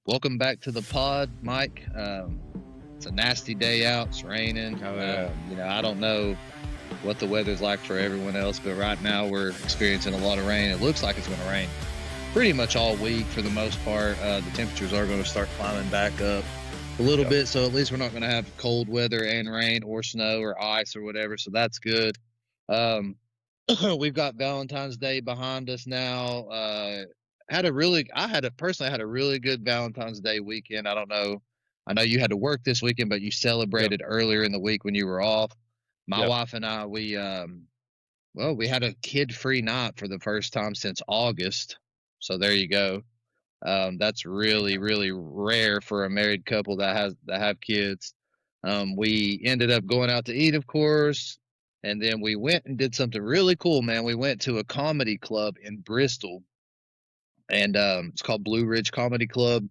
Welcome back to the pod, Mike. It's a nasty day out. It's raining. Oh, yeah. I don't know what the weather's like for everyone else, but right now we're experiencing a lot of rain. It looks like it's going to rain pretty much all week for the most part. The temperatures are going to start climbing back up a little bit, so at least we're not going to have cold weather and rain or snow or ice or whatever, so that's good. We've got Valentine's Day behind us now. I personally had a really good Valentine's Day weekend. I know you had to work this weekend, but you celebrated earlier in the week when you were off. My wife and I, we had a kid-free night for the first time since August. So there you go. That's really, really rare for a married couple that have kids. We ended up going out to eat, of course, and then we went and did something really cool, man. We went to a comedy club in Bristol, and it's called Blue Ridge Comedy Club.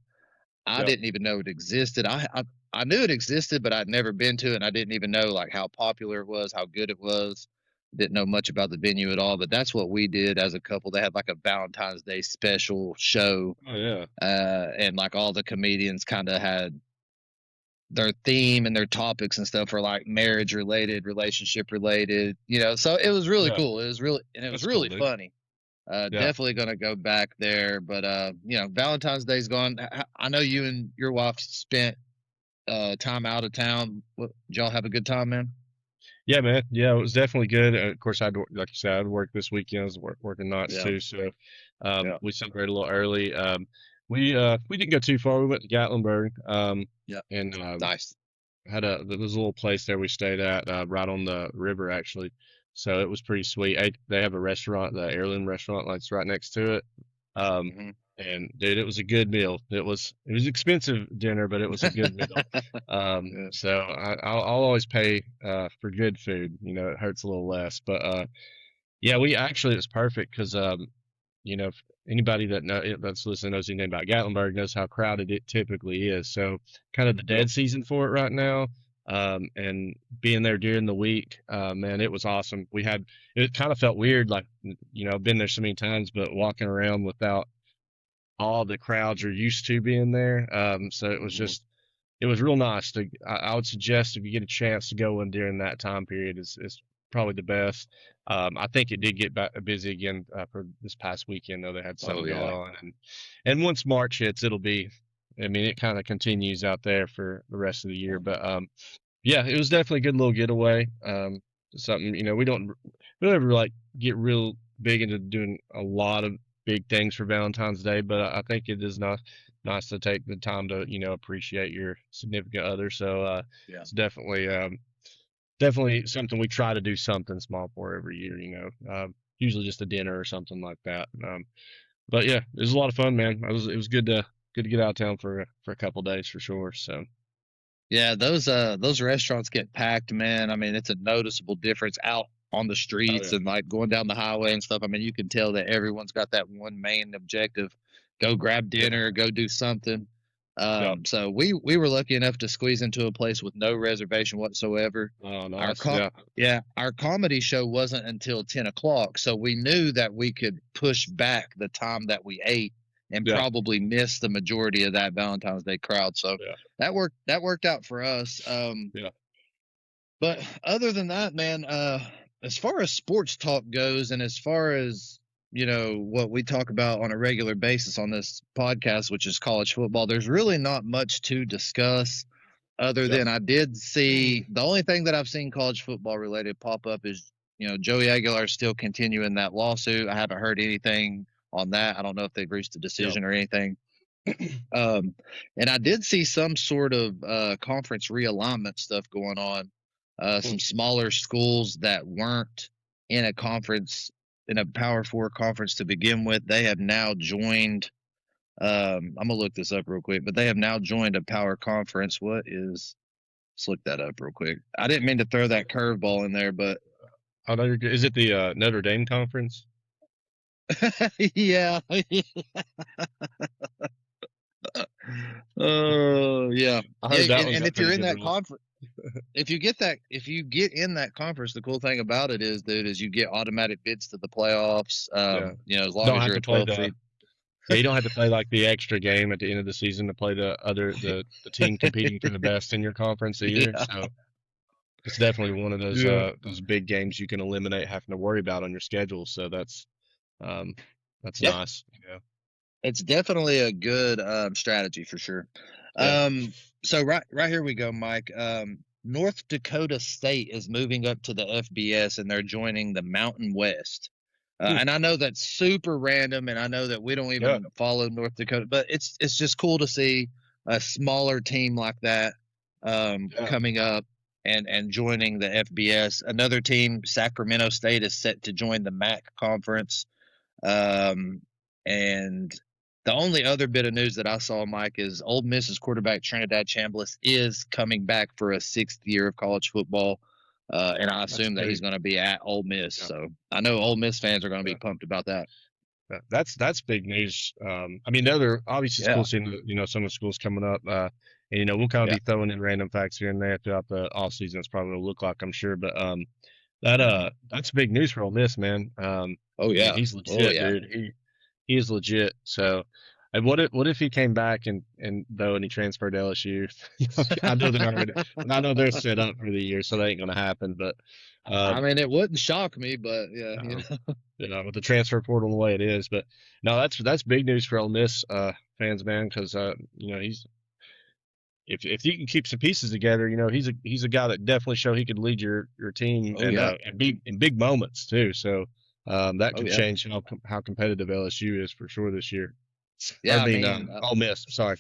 I didn't even know it existed. I knew it existed, but I'd never been to it, and I didn't even know like how popular it was, how good it was. Didn't know much about the venue at all, but that's what we did as a couple. They had like a Valentine's Day special show. Oh, yeah. And like all the comedians kind of had their theme and their topics and stuff are like marriage related, relationship related, so it was really cool. It was really Cool, funny. Definitely going to go back there, but Valentine's Day's gone. I know you and your wife spent time out of town. Did y'all have a good time, man? Yeah, man. Yeah, it was definitely good. Of course, like you said, I had work this weekend. I was working nights too, so we celebrated a little early. We didn't go too far. We went to Gatlinburg. And Nice. there was a little place there we stayed at right on the river actually. So it was pretty sweet. They have a restaurant, the Heirloom restaurant, like it's right next to it. And dude, it was a good meal. It was expensive dinner, but it was a good meal. So I'll always pay for good food. It hurts a little less. But yeah, it was perfect because if anybody that's listening knows anything about Gatlinburg knows how crowded it typically is. So kind of the dead season for it right now. And being there during the week, man, it was awesome. It kind of felt weird, like, I've been there so many times, but walking around without all the crowds are used to being there. So it was it was real nice. I would suggest if you get a chance to go in during that time period, is probably the best. I think it did get busy again for this past weekend, though. They had something going on, and once March hits, it kind of continues out there for the rest of the year. But yeah, it was definitely a good little getaway. Something we don't ever like get real big into doing a lot of big things for Valentine's Day, but I think it is nice to take the time to appreciate your significant other. So it's definitely something we try to do something small for every year. Usually just a dinner or something like that. But yeah, it was a lot of fun, man. It was good to get out of town for a couple days for sure. So yeah, those restaurants get packed, man. I mean, it's a noticeable difference out on the streets and like going down the highway and stuff. I mean, you can tell that everyone's got that one main objective: go grab dinner, go do something. So we were lucky enough to squeeze into a place with no reservation whatsoever. Oh, nice. Our comedy show wasn't until 10 o'clock, so we knew that we could push back the time that we ate and probably miss the majority of that Valentine's Day crowd. So that worked out for us. But other than that, man, as far as sports talk goes, and as far as what we talk about on a regular basis on this podcast, which is college football, there's really not much to discuss other than I did see the only thing that I've seen college football related pop up is Joey Aguilar is still continuing that lawsuit. I haven't heard anything on that. I don't know if they've reached a decision or anything. And I did see some sort of conference realignment stuff going on. Some smaller schools that weren't in a conference, in a Power Four conference to begin with, they have now joined. I'm gonna look this up real quick, but they have now joined a power conference. Let's look that up real quick. I didn't mean to throw that curveball in there, but is it the Notre Dame conference? yeah. Oh yeah. I heard that and if you're in that conference, if you get in that conference, the cool thing about it is, dude, is you get automatic bids to the playoffs. As long as you're a 12 seed. Yeah, you don't have to play like the extra game at the end of the season to play the team competing for the best in your conference either. Yeah. So it's definitely one of Yeah. those big games you can eliminate having to worry about on your schedule. So um that's Yeah. nice. Yeah. It's definitely a good strategy for sure. Yeah. Um, so right here we go, Mike. North Dakota State is moving up to the FBS and they're joining the Mountain West. Hmm. And I know that's super random, and I know that we don't Yeah. even follow North Dakota, but it's just cool to see a smaller team like that Yeah. coming up and joining the FBS. Another team, Sacramento State, is set to join the MAC conference. Um, and the only other bit of news that I saw, Mike, is Ole Miss's quarterback Trinidad Chambliss is coming back for a 6th year of college football, and I That's assume that he's big. going to be at Ole Miss. Yeah. So I know Ole Miss fans are going to be Yeah. pumped about that. That's big news. I mean, the other obviously it's Yeah, cool seeing some of the schools coming up. And we'll kind of yeah, be throwing in random facts here and there throughout the off season. It's probably gonna look like, I'm sure, but that hmm that's big news for Ole Miss, man. oh I mean, yeah, he's oh legit, yeah, dude. He is legit. So, and what if he came back and he transferred to LSU? I know they're already, I know they're set up for the year, so that ain't gonna happen. But I um, mean, it wouldn't shock me, but yeah, um, with the transfer portal the way it is. But no, that's big news for Ole Miss fans, man, because he's if he can keep some pieces together, he's a guy that definitely show he could lead your team oh and yeah, big moments too. So that oh could yeah, change how competitive LSU is for sure this year. Or I yeah. I mean, mean, Ole Miss. Sorry.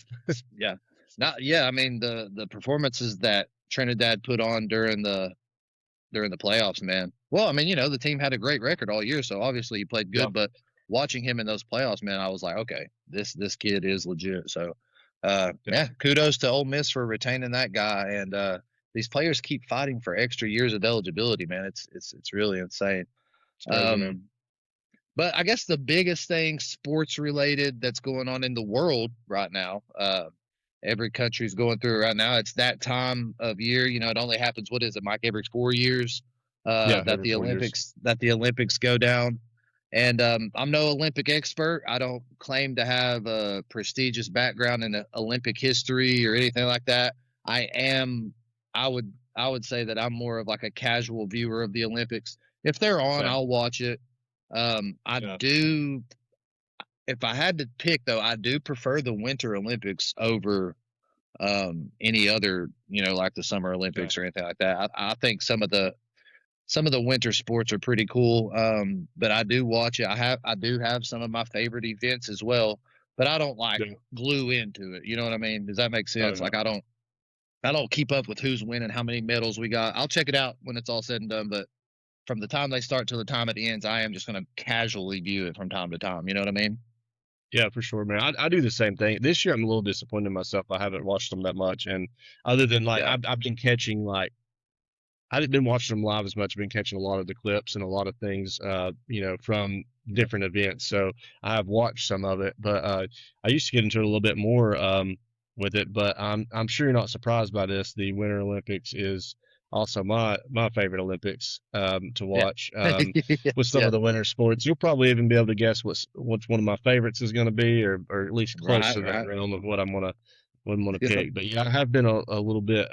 yeah, not yeah. I mean, the performances that Trinidad put on during the playoffs, man. Well, I mean, the team had a great record all year, so obviously he played Yeah. good. But watching him in those playoffs, man, I was like, okay, this kid is legit. So, Yeah. yeah, kudos to Ole Miss for retaining that guy. And these players keep fighting for extra years of eligibility, man. It's really insane. It's crazy, man. Um, but I guess the biggest thing sports related that's going on in the world right now, every country's going through it right now. It's that time of year. It only happens, what is it, Mike, every 4 years Yeah, that every the 4 years. Olympics go down. And I'm no Olympic expert. I don't claim to have a prestigious background in Olympic history or anything like that. I am. I would say that I'm more of like a casual viewer of the Olympics. If they're on, Same. I'll watch it. I Yeah. do. If I had to pick, though, I do prefer the Winter Olympics over any other, like the Summer Yeah. Olympics or anything like that. I think some of the winter sports are pretty cool. But I do watch it. I do have some of my favorite events as well, but I don't like Yeah. glue into it. You know what I mean? Does that make Oh sense? yeah. Like I don't keep up with who's winning, how many medals we got. I'll check it out when it's all said and done, but from the time they start to the time it ends, I am just going to casually view it from time to time. You know what I mean? Yeah, for sure, man. I do the same thing. This year, I'm a little disappointed in myself. I haven't watched them that much, and other than like, Yeah. I've been catching like I haven't been watching them live as much. I've been catching a lot of the clips and a lot of things, from different events. So I have watched some of it, but I used to get into it a little bit more with it. But I'm sure you're not surprised by this. The Winter Olympics is also my favorite Olympics to Yeah. watch. With Yes. some Yeah. of the winter sports, you'll probably even be able to guess what's one of my favorites is going to be, or at least close Right. to that Right. realm of what I'm gonna Yeah. pick. But yeah, I have been a little bit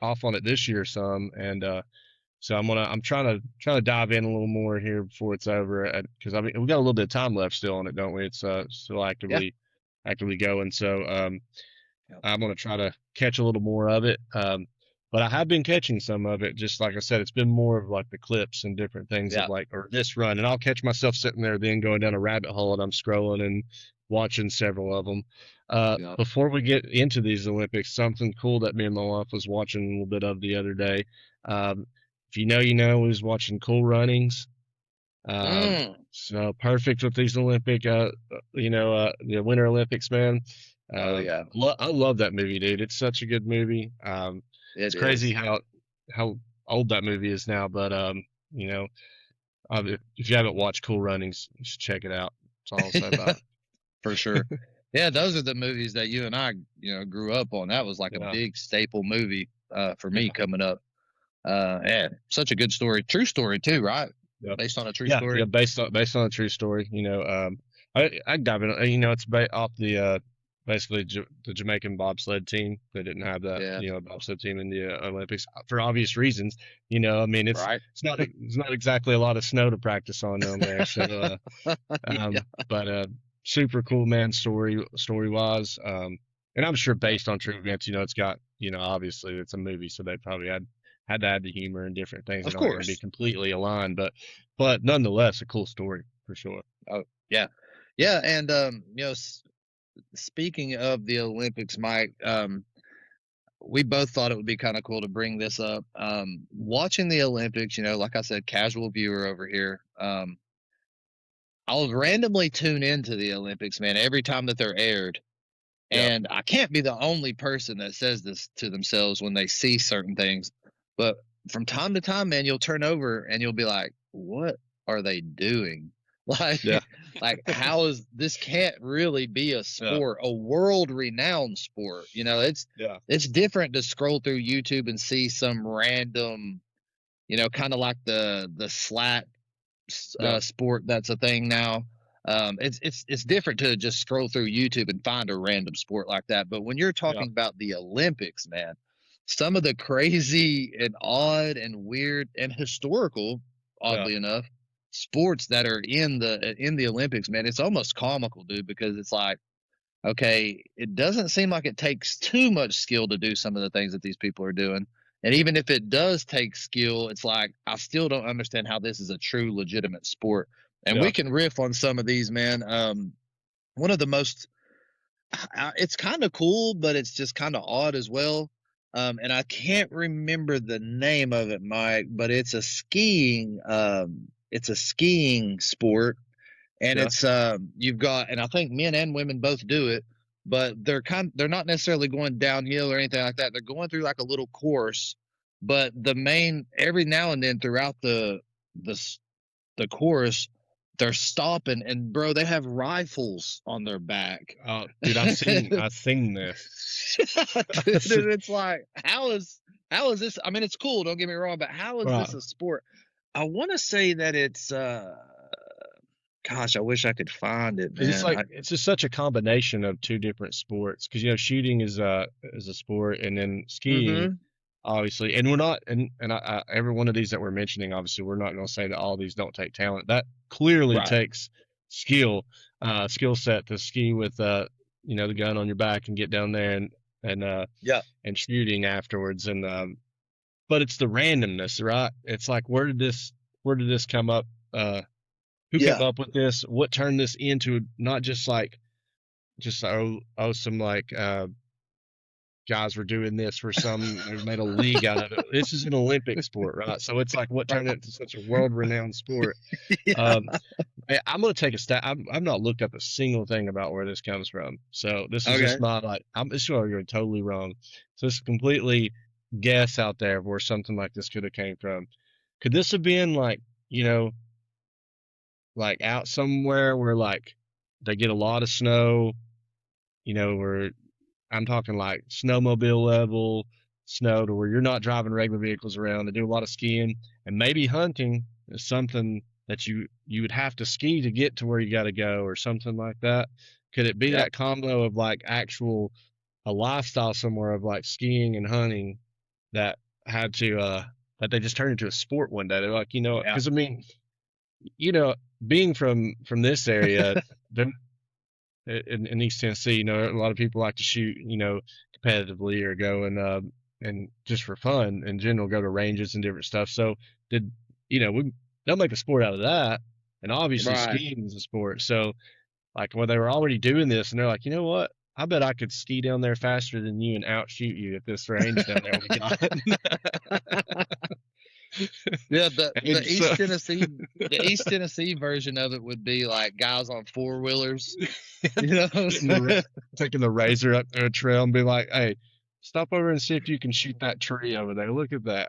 off on it this year some, and so I'm trying to dive in a little more here before it's over, because I mean we got a little bit of time left still on it, don't we? It's still Yeah. actively going, so Yeah. I'm gonna try to catch a little more of it. But I have been catching some of it. Just like I said, it's been more of like the clips and different things of Yeah. like, or this run, and I'll catch myself sitting there then going down a rabbit hole and I'm scrolling and watching several of them. Yeah. Before we get into these Olympics, something cool that me and my wife was watching a little bit of the other day. If you know, we was watching Cool Runnings. Mm. So perfect with these Olympic, the Winter Olympics, man. Oh yeah. I love that movie, dude. It's such a good movie. It's It crazy is. how old that movie is now, but you know, if you haven't watched Cool Runnings, you should check it out. That's all I'll say about For sure. Yeah, those are the movies that you and I, grew up on. That was like it. a Yeah, big staple movie for me yeah, coming up. Yeah, such a good story, true story too, right? yeah, Based on a true yeah, story. yeah. Based on a true story. I dive in. It's off the basically the Jamaican bobsled team. They didn't have that, Yeah. bobsled team in the Olympics for obvious reasons. I mean, Right. it's not exactly a lot of snow to practice on down there. So, Yeah. but super cool, man. Story wise, and I'm sure based on true events. It's got, obviously it's a movie, so they probably had to add the humor and different things Of that aren't going to be course. completely aligned, but nonetheless, a cool story for sure. Oh, yeah. Yeah. And, speaking of the Olympics, Mike, we both thought it would be kind of cool to bring this up. Watching the Olympics, like I said, casual viewer over here. I'll randomly tune into the Olympics, man, every time that they're aired. Yeah, And I can't be the only person that says this to themselves when they see certain things. But from time to time, man, you'll turn over and you'll be like, what are they doing? yeah, Like how is this can't really be a yeah, sport, a world renowned sport. yeah, It's different to scroll through YouTube and see some random, kind of like the slat yeah, sport that's a thing now. It's different to just scroll through YouTube and find a random sport like that. But when you're yeah, talking about the Olympics, man, some of the crazy and odd and weird and historical, yeah, oddly enough, sports that are in the Olympics, man, it's almost comical, dude, because it's like, okay, it doesn't seem like it takes too much skill to do some of the things that these people are doing. And even if it does take skill, it's like I still don't understand how this is a true legitimate sport. And yeah, we can riff on some of these, man. One of the most it's kind of cool, but it's just kind of odd as well. And I can't remember the name of it, Mike, but it's a skiing sport, and yeah, it's you've got, and I think men and women both do it, but they're not necessarily going downhill or anything like that. They're going through like a little course, but the main every now and then throughout the the course, they're stopping, and bro, they have rifles on their back. dude, I've seen this. Dude, it's like how is this? I mean, it's cool, don't get me wrong, but how is Right. this a sport? I want to say that it's gosh, I wish I could find it, It's man. like it's just such a combination of two different sports because shooting is a sport, and then skiing Mhm. obviously, and we're not, and every one of these that we're mentioning, obviously, we're not going to say that all these don't take talent. That clearly Right. takes skill, skill set to ski with the gun on your back and get down there and uh Yeah. and shooting afterwards, and but it's the randomness, right? It's like where did this come up? Who came Yeah. up with this? What turned this into not just like just some like guys were doing this for some they made a league out of it. This is an Olympic sport, right? So it's like what Right. turned it into such a world renowned sport. Yeah. Um, I'm gonna take a stat. I've not looked up a single thing about where this comes from. So this is just Okay. my like. I'm sure you're totally wrong. So it's completely guess out there of where something like this could have came from. Could this have been like you know like out somewhere where like they get a lot of snow, where I'm talking like snowmobile level snow to where you're not driving regular vehicles around. They do a lot of skiing and maybe hunting is something that you would have to ski to get to where you got to go or something like that. Could it be Yep. that combo of like actual a lifestyle somewhere of like skiing and hunting that had to that they just turned into a sport one day? They're like, Yeah. because I mean, you know, being from this area, there in East Tennessee, a lot of people like to shoot, competitively or go and just for fun in general, go to ranges and different stuff. So did they'll make a sport out of that, and obviously Right. skiing is a sport. So like when they were already doing this, and they're like, you know what? I bet I could ski down there faster than you and outshoot you at this range down there we got. Yeah, the And the so East Tennessee the East Tennessee version of it would be like guys on four wheelers, you know. getting taking the razor up to a trail and be like, hey, stop over and see if you can shoot that tree over there. Look at that.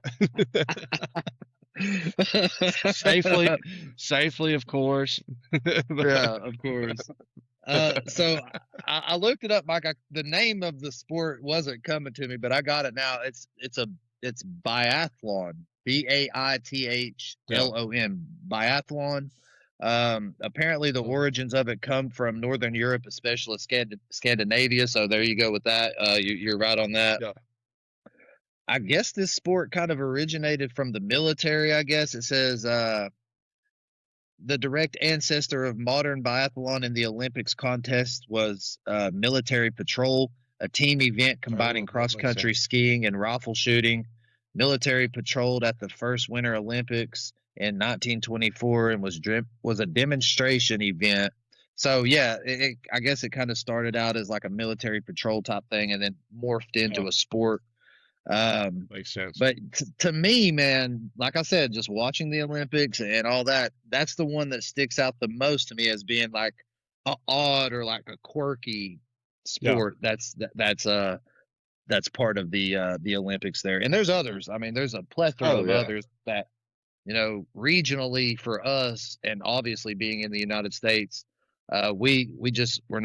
Safely, safely, of course. Yeah, of course. So I looked it up, Mike. The name of the sport wasn't coming to me, but I got it now. It's biathlon, Yeah, biathlon, biathlon. Apparently, the Oh, origins of it come from Northern Europe, especially Scandinavia. So there you go with that. You're right on that. yeah. I guess this sport kind of originated from the military. I guess it says the direct ancestor of modern biathlon in the Olympics contest was military patrol, a team event combining Oh, that cross makes country sense. skiing and rifle shooting. Military patrolled at the first Winter Olympics in 1924 and was a demonstration event. So yeah, I guess it kind of started out as like a military patrol type thing and then morphed Yeah, into a sport. Um, makes sense. but to me, man, like I said, just watching the Olympics and all that, that's the one that sticks out the most to me as being like a odd or like a quirky Yeah. sport. That's part of the Olympics there. And there's others. I mean, there's a plethora Oh of yeah. others that regionally for us, and obviously being in the United States, we just we're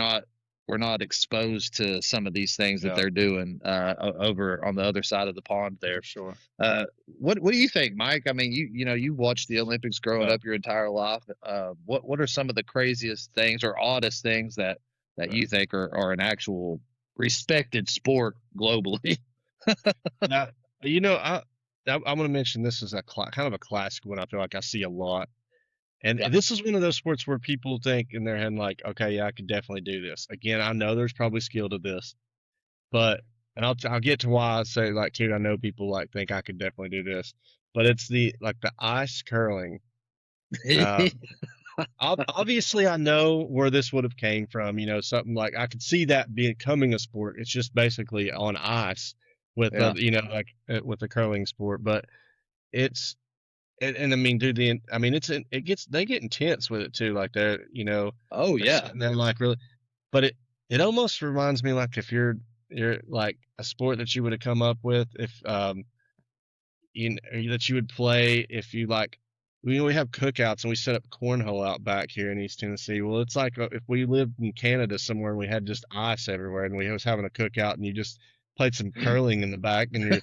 not exposed to some of these things that Yeah, they're doing over on the other side of the pond there. for sure. What do you think, Mike? I mean, you watched the Olympics growing Yeah, up your entire life. What are some of the craziest things or oddest things that yeah. you think are an actual respected sport globally? Now, you know, I'm going to mention this as a kind of a classic one. I feel like I see a lot, and Yeah. this is one of those sports where people think in their head like, okay, yeah, I could definitely do this. Again, I know there's probably skill to this, but and I'll get to why I say like, dude, I know people like think I could definitely do this, but it's the like the ice curling. Uh, obviously, I know where this would have came from. You know, something like I could see that becoming a sport. It's just basically on ice with Yeah. you know, like with the curling sport, but it's and I mean, dude, I mean, it gets they get intense with it too. Like Oh they're yeah. sitting there like really, but it almost reminds me like if you're like a sport that you would have come up with if that you would play if you like we have cookouts and we set up cornhole out back here in East Tennessee. Well, it's like if we lived in Canada somewhere and we had just ice everywhere and we was having a cookout and you just played some curling in the back and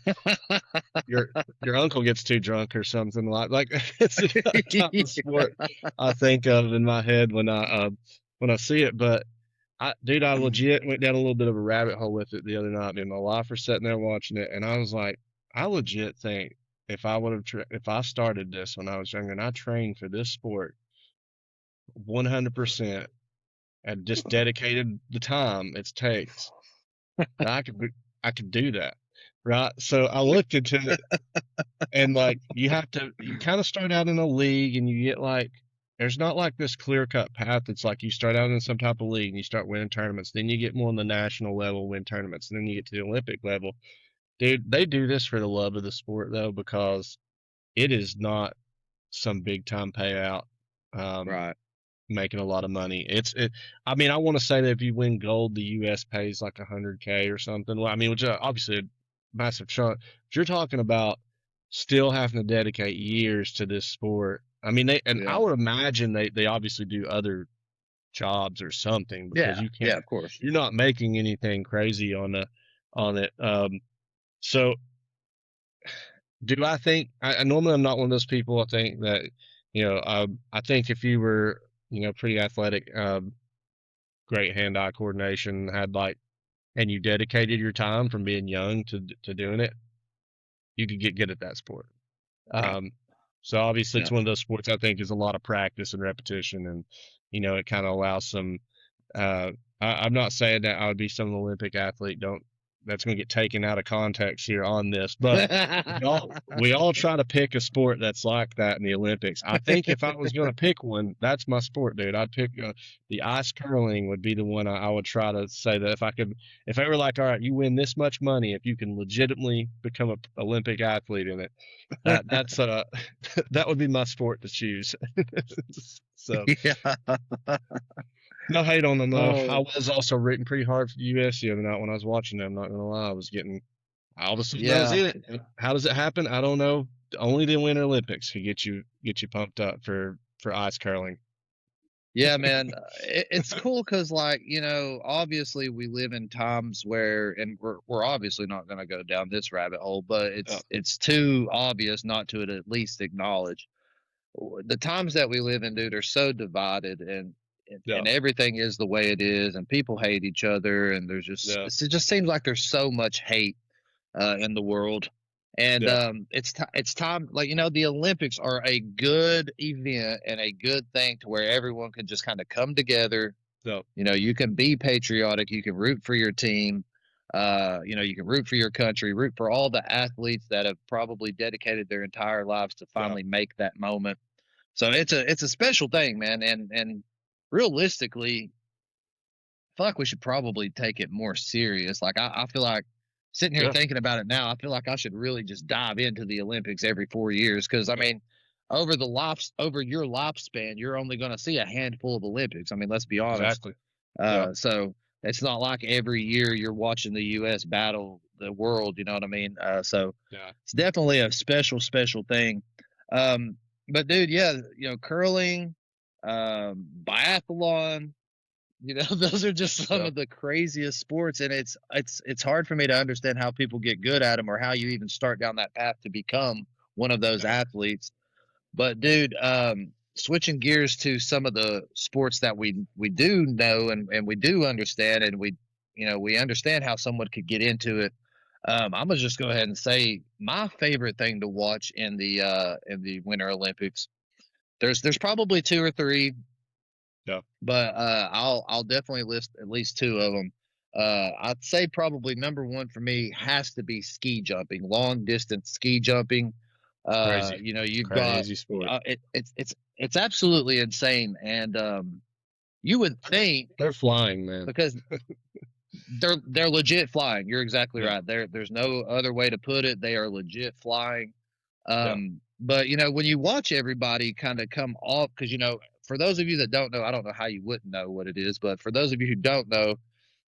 your your uncle gets too drunk or something like it's the type of sport I think of in my head when I see it. But I legit went down a little bit of a rabbit hole with it the other night. Me and my wife were sitting there watching it, and I was like, I legit think if I would have if I started this when I was younger and I trained for this sport 100% and just dedicated the time it takes, that I could do that, right? So I looked into it, and like you kind of start out in a league, and you get like there's not like this clear cut path. It's like you start out in some type of league and you start winning tournaments. Then you get more on the national level, win tournaments, and then you get to the Olympic level. Dude, they do this for the love of the sport though, because it is not some big time payout. Um, Right. Making a lot of money. I mean, I want to say that if you win gold, the U.S. pays like 100K or something. Well, I mean, which obviously a massive chunk. But you're talking about still having to dedicate years to this sport. I mean, and I Yeah. would imagine they obviously do other jobs or something because Yeah. you Yeah. can't, Of course. you're not making anything crazy on it. So do I think I normally I'm not one of those people. I think that I think if you were pretty athletic, great hand-eye coordination, had like, and you dedicated your time from being young to doing it, you could get good at that sport. Right. Um, so obviously Yeah. it's one of those sports I think is a lot of practice and repetition, and it kind of allows some. Uh, I'm not saying that I would be some Olympic athlete. Don't That's going to get taken out of context here on this, but we all try to pick a sport that's like that in the Olympics. I think if I was going to pick one, that's my sport, dude. I'd pick the ice curling would be the one I would try to say that if they were like, all right, you win this much money if you can legitimately become an Olympic athlete in it. That's that would be my sport to choose. So Yeah. no hate on them though. I Oh, was also rooting pretty hard for the U.S. the other night when I was watching them. Not gonna lie, I was getting all of a sudden I was yeah. in it. How does it happen? I don't know. Only the Winter Olympics could get you pumped up for ice curling. Yeah, man. It's cool because, like, obviously we live in times where, and we're obviously not going to go down this rabbit hole, but Yeah, it's too obvious not to at least acknowledge. the times that we live in, dude, are so divided, Yeah, and everything is the way it is, and people hate each other, and yeah, it just seems like there's so much hate in the world. And yeah, it's time, like, the Olympics are a good event and a good thing to where everyone can just kind of come together. yeah, You can be patriotic, you can root for your team, you can root for your country, root for all the athletes that have probably dedicated their entire lives to yeah. finally make that moment. So it's a special thing, man. And realistically, feel like we should probably take it more serious. Like I feel like sitting here Yeah, thinking about it now, I feel like I should really just dive into the Olympics every 4 years because I yeah, mean, over your lifespan, you're only going to see a handful of Olympics. I mean, let's be honest. exactly. Yeah, So it's not like every year you're watching the U.S. battle the world. You know what I mean? So yeah, it's definitely a special, special thing. Um, but dude, yeah, curling, biathlon, those are just some yeah, of the craziest sports, and it's hard for me to understand how people get good at them or how you even start down that path to become one of those yeah, athletes. But dude, switching gears to some of the sports that we do know and we do understand, and we understand how someone could get into it. I'm gonna just go ahead and say my favorite thing to watch in the Winter Olympics. There's probably two or three, yeah. but I'll definitely list at least two of them. I'd say probably number one for me has to be ski jumping, long distance ski jumping. Crazy, You've got crazy sport. it's absolutely insane, and you would think They're flying, man. because they're legit flying. You're exactly Yeah, right. There's no other way to put it. They are legit flying. yeah, But when you watch everybody kind of come off, because for those of you that don't know, I don't know how you wouldn't know what it is, but for those of you who don't know,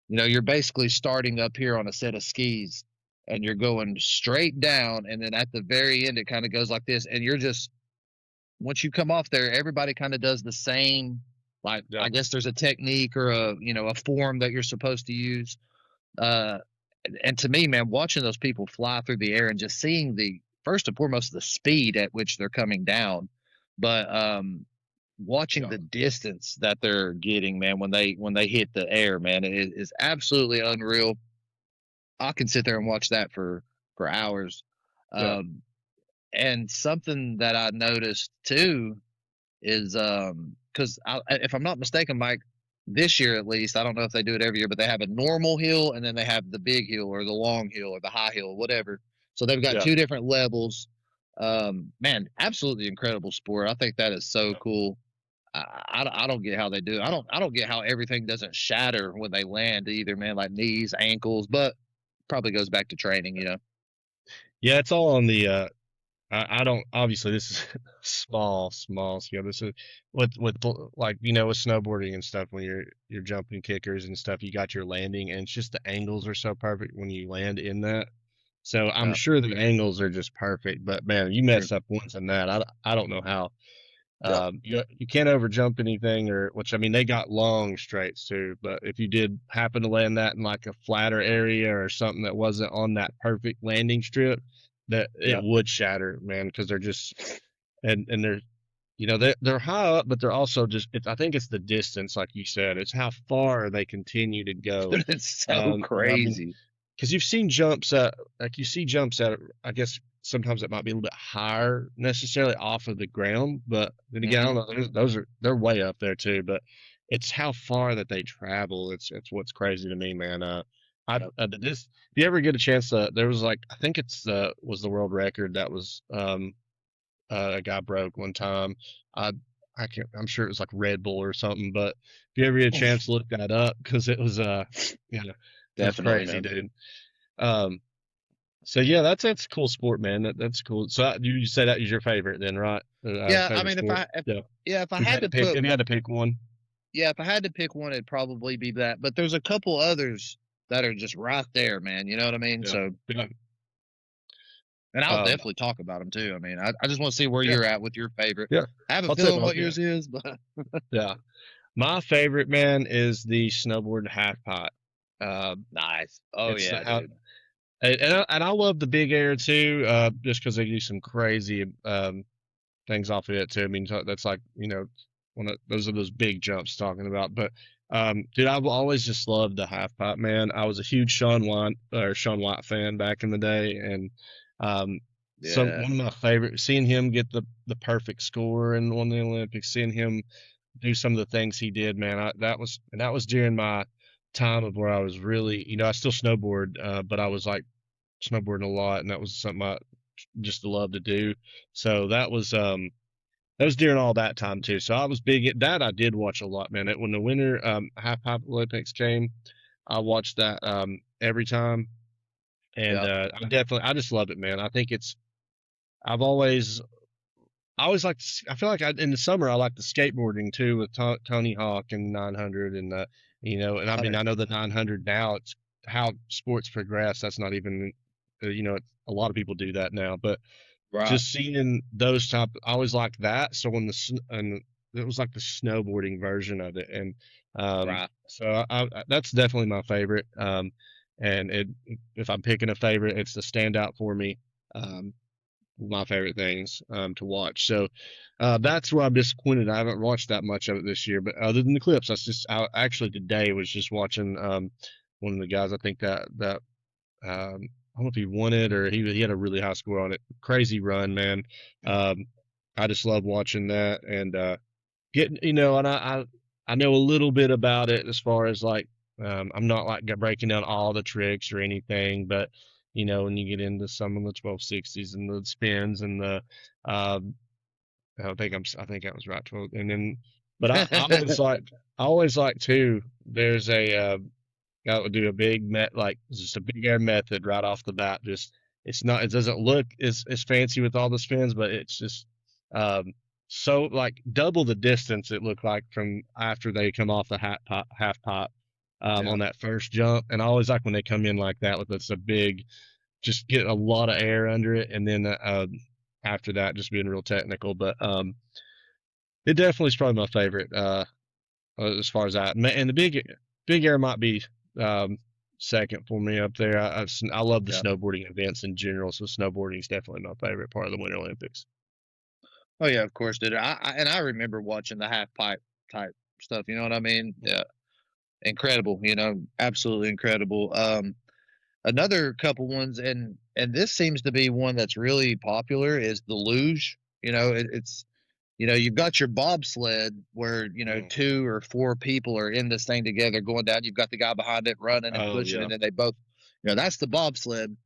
you're basically starting up here on a set of skis and you're going straight down, and then at the very end it kind of goes like this, and you're just once you come off there, everybody kind of does the same. Like yeah, I guess there's a technique or a form that you're supposed to use. Uh, and to me, man, watching those people fly through the air and just seeing the first and foremost the speed at which they're coming down, but watching yeah, the distance that they're getting, man, when they hit the air, man, it is absolutely unreal. I can sit there and watch that for hours. yeah, Um, and something that I noticed too is because if I'm not mistaken, Mike, this year at least, I don't know if they do it every year, but they have a normal hill and then they have the big hill or the long hill or the high hill, whatever. So they've got yeah, two different levels. Man, absolutely incredible sport. I think that is so yeah. cool. I don't get how they do it. I don't get how everything doesn't shatter when they land either, man, like knees, ankles, but probably goes back to training. Yeah, it's all on the I don't obviously this is small scale. This is with like with snowboarding and stuff when you're jumping kickers and stuff, you got your landing and it's just the angles are so perfect when you land in that. So I'm Uh, sure the angles are just perfect, but man, you sure. mess up once in that. I don't know how. Yeah. You can't overjump anything, or which I mean they got long straights too, but if you did happen to land that in like a flatter area or something that wasn't on that perfect landing strip, that it Yeah. would shatter, man, because they're just and they're they're high up, but they're also just I think it's the distance, like you said, it's how far they continue to go. It's so I mean, crazy. because you've seen jumps at like you see jumps at I guess sometimes it might be a little bit higher necessarily off of the ground, but then again I Hmm. don't know those are they're way up there too, but it's how far that they travel. It's what's crazy to me, man. I Yep. this if you ever get a chance there was like I think it's was the world record that was a guy broke one time. I I can't I'm sure it was like Red Bull or something, but if you ever get a chance to look that up because it was yeah it was Definitely, crazy, man. dude. Um, so yeah, that's a cool sport, man. That's cool. So you say that is your favorite then, right? Yeah, I Favorite mean, sport. Yeah. if I If you had had to to pick, put, if you had to pick one, yeah, if I had to pick one, it'd probably be that. But there's a couple others that are just right there, man. You know what I mean? yeah, So, yeah, and I'll um, definitely talk about them too. I mean, I just want to see where yeah, you're at with your favorite. yeah. I have a I'll take feeling my what yeah, yours is, but yeah. My favorite man is the snowboard half pipe. nice. Oh It's yeah, dude. and I love the big air too, just because they do some crazy things off of it too. I mean, that's like, one of those are those big jumps talking about. But dude, I've always just loved the half pipe, man. I was a huge Sean White fan back in the day, and um, Yeah. one of my favorite, seeing him get the perfect score in one of the Olympics, seeing him do some of the things he did, man. That was during my time of where I was really, I still snowboard, but I was like snowboarding a lot, and that was something I just love to do. So that was during all that time too. So I was big at that. I did watch a lot, man. When the winter half pipe Olympics came, I watched that every time, and Yeah. I just love it, man. I think it's I've always I always like I feel like in the summer I like the skateboarding too with Tony Hawk and 900 and and I mean 100. I know the 900 now it's how sports progress. That's not even a lot of people do that now, but Right. just seeing those type, I always liked that. So and it was like the snowboarding version of it, and Right. so that's definitely my favorite. And if I'm picking a favorite, it's the standout for me. Um, my favorite things to watch. So that's where I'm disappointed. I haven't watched that much of it this year, but other than the clips, I actually today was just watching one of the guys. I think that I don't know if he won it or he had a really high score on it. Crazy run, man. Um, I just love watching that and getting and I know a little bit about it as far as like I'm not like breaking down all the tricks or anything, but when you get into some of the 1260s and the spins and the um, I think I was right 12 and then but I always like too. There's a that would do a big like just a big air method right off the bat. Just it doesn't look as fancy with all the spins, but it's just um so like double the distance it looked like from after they come off the half pop Yeah. on that first jump. And I always like when they come in like that with it's a big just get a lot of air under it and then after that just being real technical. But it definitely is probably my favorite. As far as that. And the big air might be um, second for me up there. I love the Yeah. snowboarding events in general, so snowboarding is definitely my favorite part of the Winter Olympics. Oh yeah, of course, dude. I remember watching the half pipe type stuff. You know what I mean? Yeah. Incredible. Absolutely incredible. Another couple ones, and this seems to be one that's really popular is the luge. It's you've got your bobsled where Mm. 2 or 4 people are in this thing together going down. You've got the guy behind it running and Oh pushing, yeah, and then they both, that's the bobsled.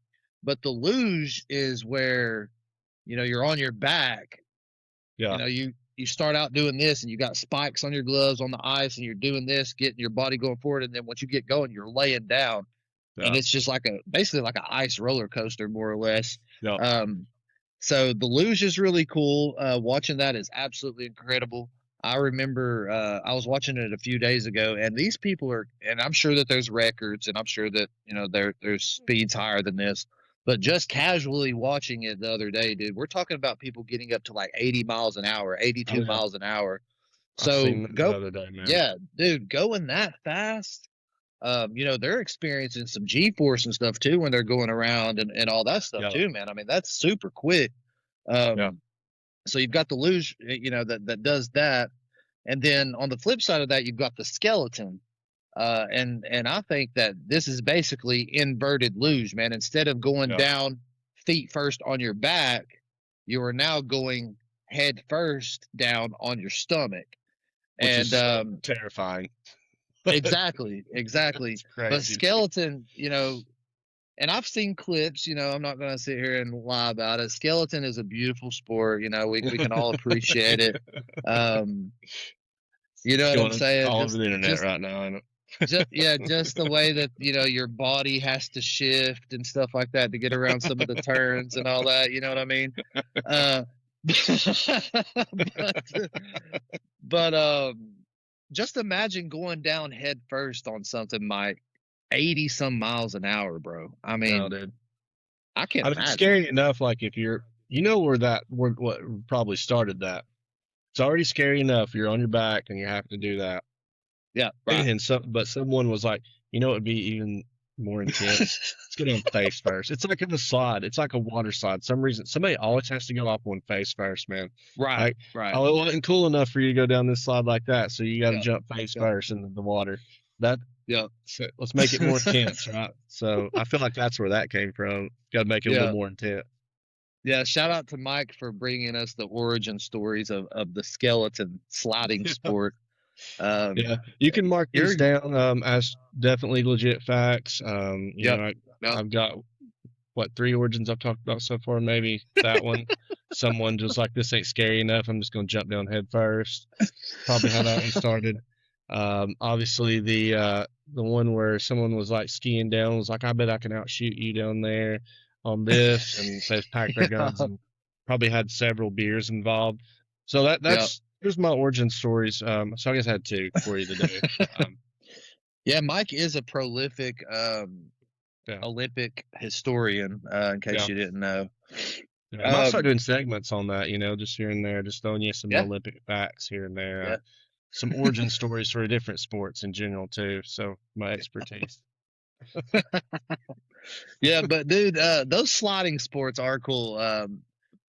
But the luge is where you're on your back. yeah, You start out doing this, and you got spikes on your gloves on the ice, and you're doing this, getting your body going forward, and then once you get going, you're laying down, and yeah, it's just like basically like an ice roller coaster, more or less. yeah. Um, so the luge is really cool. Watching that is absolutely incredible. I remember I was watching it a few days ago, and these people are, and I'm sure that there's records, and I'm sure that there's speeds higher than this. But just casually watching it the other day, dude, we're talking about people getting up to like 80 miles an hour, Oh 82 yeah. miles an hour. I So seen that the go, other day, man. yeah, dude, going that fast, they're experiencing some G force and stuff too when they're going around and all that stuff Yeah, too, man. I mean, that's super quick. yeah, Um, so you've got the luge, that does that, and then on the flip side of that, you've got the skeleton. And I think that this is basically inverted luge, man. Instead of going yeah. down feet first on your back, you are now going head first down on your stomach. Which is And so terrifying. exactly, exactly. It's But crazy. skeleton, and I've seen clips, I'm not going to sit here and lie about it. Skeleton is a beautiful sport. We can all appreciate it. Um, you know what I'm Going saying? all over Just, the internet just, right now. I know. yeah, just the way that, your body has to shift and stuff like that to get around some of the turns and all that. You know what I mean? Uh, but, but just imagine going down head first on something like 80 some miles an hour, bro. I No, mean, dude. I can't I mean, it's imagine. scary enough. Like if where what probably started that. It's already scary enough. You're on your back and you have to do that. Yeah, right. And but someone was like, it'd be even. more intense. Let's get on face first. It's like in the slide. It's like a water slide. Some reason somebody always has to go up on face first, man. Right, Like, right. oh, it wasn't cool enough for you to go down this slide like that, so you got to Yeah, jump face yeah, first into the water. That yeah. so let's make it more intense, right? So I feel like that's where that came from. Got to make it a little Yeah, more intense. yeah. Shout out to Mike for bringing us the origin stories of the skeleton sliding sport. Um, Yeah, you can mark you're, these down as definitely legit facts. yep, yep. I've got what 3 origins I've talked about so far. Maybe that one. Someone just like this ain't scary enough. I'm just gonna jump down head first. Probably how that one started. Obviously the one where someone was like skiing down was like, I bet I can outshoot you down there on this, and they've packed their Yeah, guns and probably had several beers involved. So yeah. that's here's my origin stories. So I guess I had two for you today. Um, Yeah, Mike is a prolific yeah, Olympic historian, in case yeah. you didn't know. Yeah, I might start Um, doing segments on that, just here and there, just throwing you some yeah, Olympic facts here and there, yeah. some origin stories for different sports in general too. So my expertise. Yeah, but dude, those sliding sports are cool.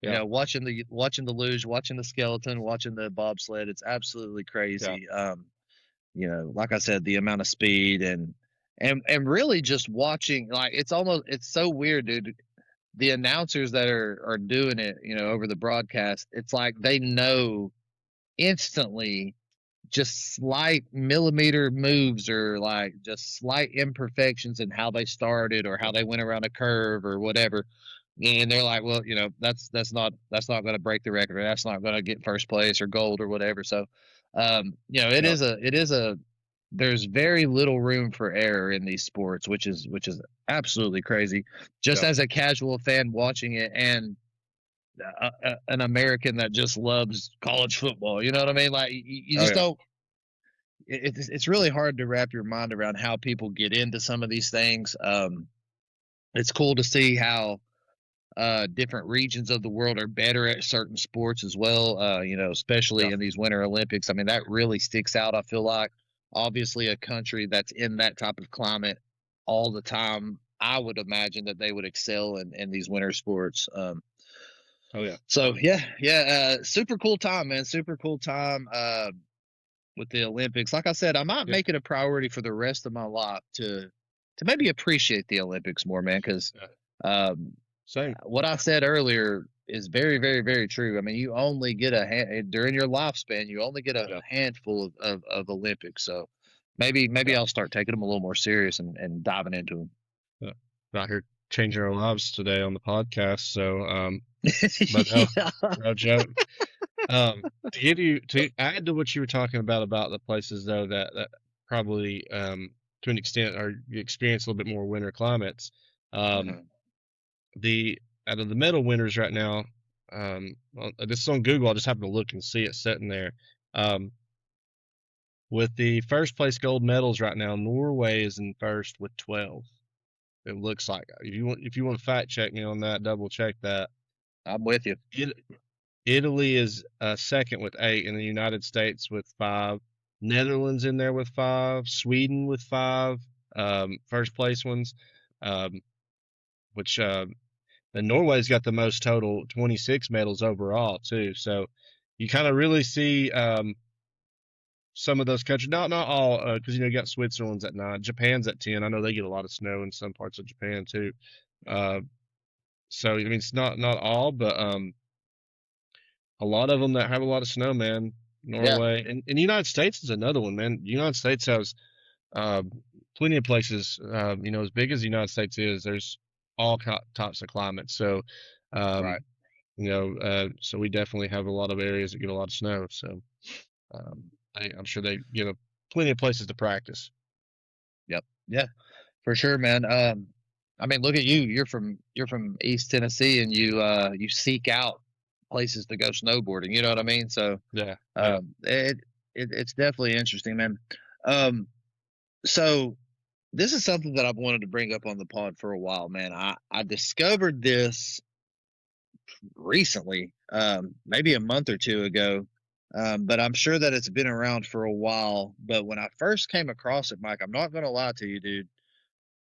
Yeah, Watching the luge, watching the skeleton, watching the bobsled, it's absolutely yeah, crazy. Like I said, the amount of speed and really just watching, like it's so weird, dude. The announcers that are doing it, over the broadcast, it's like they know instantly just slight millimeter moves or like just slight imperfections in how they started or yeah. how they went around a curve or whatever. And they're like, well, that's not going to break the record or that's not going to get first place or gold or whatever. So, Yeah, it is a there's very little room for error in these sports, which is absolutely crazy. Just yeah. as a casual fan watching it and an American that just loves college football, you know what I mean? Like you Oh just yeah, don't it's really hard to wrap your mind around how people get into some of these things. It's cool to see how different regions of the world are better at certain sports as well. yeah. Especially in these Winter Olympics. I mean, that really sticks out. I feel like obviously a country that's in that type of climate all the time. I would imagine that they would excel in these winter sports. Oh yeah, So yeah, yeah, super cool time, man. Super cool time. With the Olympics. Like I said, I might yeah, make it a priority for the rest of my life to maybe appreciate the Olympics more, man. Because yeah. um, Same. what I said earlier is very, very, very true. I mean, you only get during your lifespan, you only get a Yeah, handful of Olympics. So maybe yeah, I'll start taking them a little more serious and diving into them. yeah. Out here changing our lives today on the podcast. So, but no, Yeah. no joke. To add to what you were talking about the places though that probably to an extent are you experience a little bit more winter climates. Um, Mhm. the Out of the medal winners right now, this is on Google. I just happened to look and see it sitting there. Um, with the first place gold medals right now, Norway is in first with 12. It looks like if you want to fact check me on that, double check that. I'm with you. It, Italy is second with 8, and the United States with 5. Netherlands in there with 5. Sweden with 5. First place ones, um, which and Norway's got the most total, 26 medals overall too. So you kind of really see some of those countries, not all, because you got Switzerland's at 9, Japan's at 10. I know they get a lot of snow in some parts of Japan too. Uh, so I mean, it's not all, but a lot of them that have a lot of snow, man. Yeah. Norway and the United States is another one, man. The United States has uh, plenty of places. As big as the United States is, there's all types of climates. So, um, Right. so we definitely have a lot of areas that get a lot of snow. So, I'm sure they give plenty of places to practice. Yep. Yeah. For sure, man. I mean, look at you. You're from East Tennessee, and you seek out places to go snowboarding. You know what I mean? So Yeah, yeah, um, it, it's definitely interesting, man. Um, so this is something that I've wanted to bring up on the pod for a while, man. I discovered this recently, maybe a month or two ago. But I'm sure that it's been around for a while. But when I first came across it, Mike, I'm not going to lie to you, dude.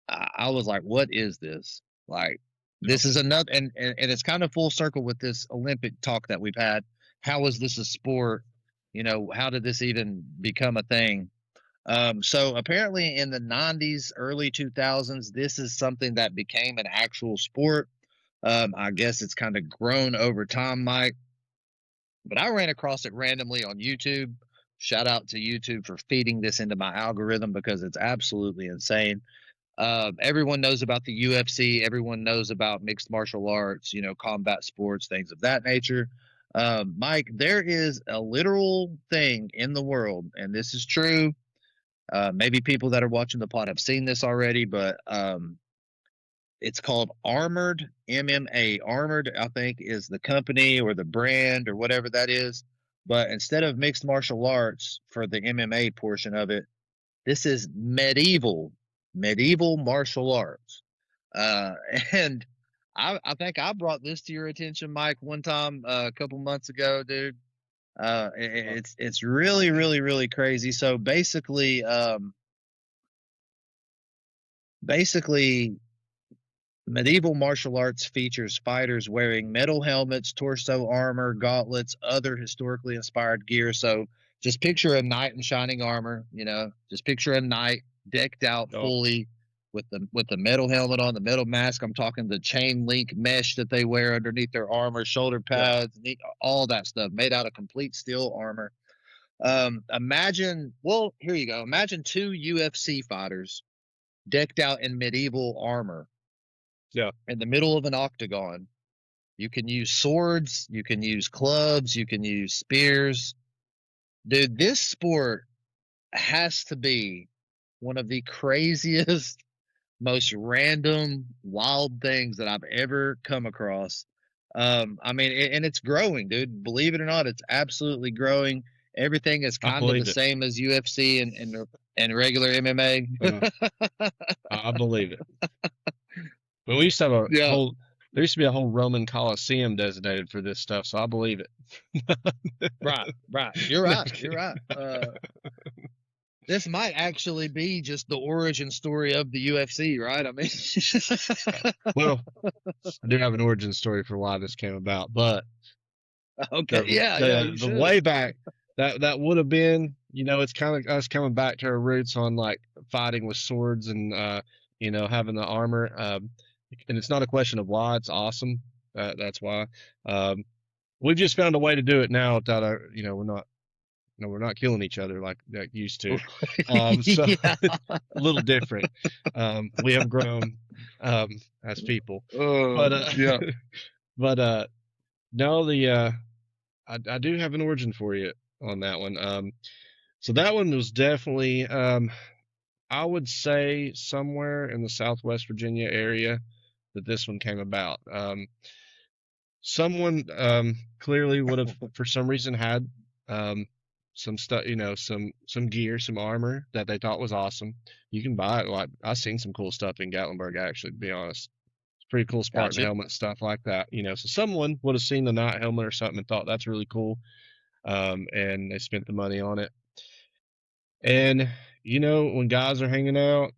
I was like, what is this? Like, Yeah. this is another, and it's kind of full circle with this Olympic talk that we've had. How is this a sport? You know, how did this even become a thing? So apparently in the 90s, early 2000s, this is something that became an actual sport. I guess it's kind of grown over time, Mike. But I ran across it randomly on YouTube. Shout out to YouTube for feeding this into my algorithm because it's absolutely insane. Everyone knows about the UFC. Everyone knows about mixed martial arts, you know, combat sports, things of that nature. Mike, there is a literal thing in the world, and this is true. Maybe people that are watching the pod have seen this already, but it's called Armored MMA. Armored, I think, is the company or the brand or whatever that is. But instead of mixed martial arts for the MMA portion of it, this is medieval martial arts. Uh, and I think I brought this to your attention, Mike, one time a couple months ago, dude. Uh, It's really, really, really crazy. So basically, medieval martial arts features fighters wearing metal helmets, torso armor, gauntlets, other historically inspired gear. So just picture a knight in shining armor, you know, just picture a knight decked out oh, fully with the metal helmet on, the metal mask. I'm talking the chain link mesh that they wear underneath their armor, shoulder yeah. pads, all that stuff made out of complete steel armor. Imagine, well, here you go. Imagine two UFC fighters decked out in medieval armor Yeah. in the middle of an octagon. You can use swords, you can use clubs, you can use spears. Dude, this sport has to be one of the craziest, most random, wild things that I've ever come across. I mean, and it's growing, dude. Believe it or not, it's absolutely growing. Everything is I kind of the believe it. same as UFC and regular MMA. Uh, I believe it. But we used to have a Yeah, whole, there used to be a whole Roman Colosseum designated for this stuff, so I believe it. right, right. You're No, right. I'm You're kidding. right. This might actually be just the origin story of the UFC, right? I mean, Well, I do have an origin story for why this came about, but okay, the yeah, yeah, the you the should. way back that would have been, it's kind of us coming back to our roots on like fighting with swords and having the armor. And it's not a question of why, it's awesome. That's why. Um, we've just found a way to do it now without our, we're not killing each other like used to. So Yeah. a little different. We have grown as people, but Yeah. but no, I do have an origin for you on that one. So that one was definitely, I would say somewhere in the Southwest Virginia area that this one came about. Someone clearly would have, for some reason, had some stuff, some gear, some armor that they thought was awesome. You can buy it. Like I've seen some cool stuff in Gatlinburg, actually, to be honest. It's pretty cool Spartan Gotcha. helmet stuff like that. So someone would have seen the knight helmet or something and thought that's really cool, and they spent the money on it. And when guys are hanging out,